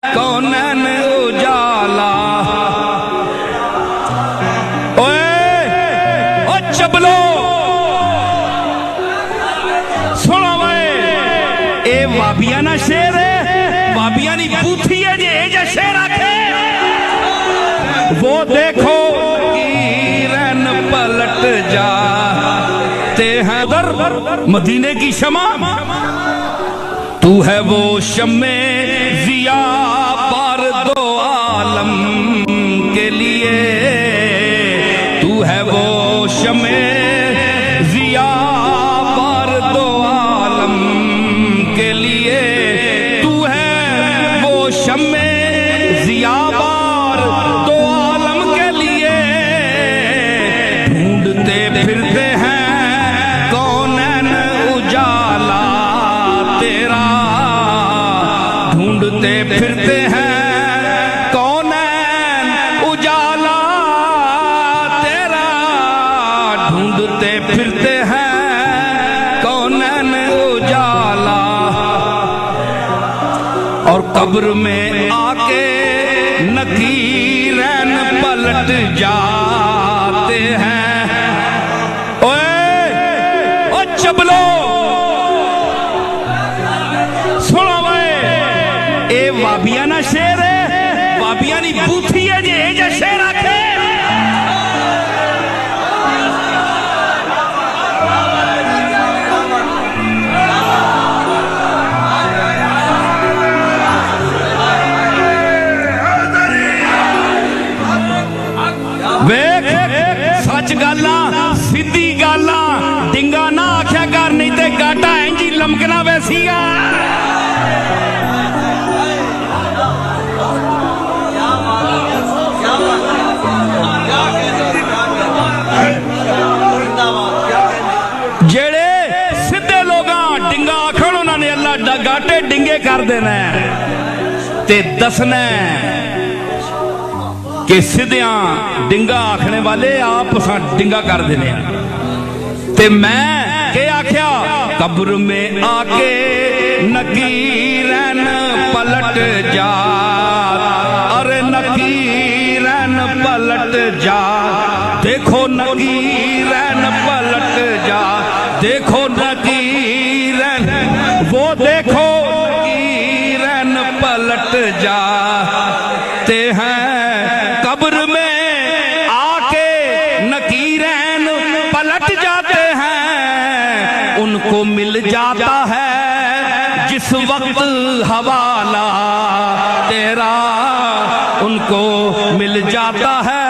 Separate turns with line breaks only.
कौनन उजाला। ओए ओ चबलो सुनो वे, ए वाबिया ना शेर है, वाबिया नी बूथी है जे शेर आखे। वो देखो कीरन पलट जा ते हैं दर मदीने की शमा। तू है वो शम्मे जिया बार दो आलम के लिए। तू है वो शम्मे जिया बार दो आलम के लिए। तू है वो शम्मे जिया बार दो आलम के लिए। ढूंढते फिरते हैं कौनन उजाला तेरा। ढूंढते फिरते हैं कौनन उजाला तेरा। ढूंढते फिरते हैं कौनन उजाला। और कब्र में आके नकीरन पलट जाते हैं। ओए ओ चबलो सुनो वे, ए वाबिया ना शेर है, वाबिया नी बूथी है जे शेर आखे। वेख सच गाला सीधी गाला डिंगा ना आख्या कर, नहीं ते गाटा इंजी लमकना वैसीगा। जेड़े सीधे लोग डिंगा आखण उन्होंने अल्लाह गाटे डिंगे कर देना ते दसना कि सीधिया डिंगा आखने वाले आप डिंगा कर देने। ते मैं के आख्या कब्र में आके नकीरन पलट जा। अरे नकीरन पलट जा, देखो नकीरन पलट जा। देखो नकीरन, वो देखो नकीरन पलट जा ते हैं। कब्र में आके नकीरन पलट जाते हैं। उनको मिल जाता है जिस वक्त हवाला तेरा। उनको मिल जाता है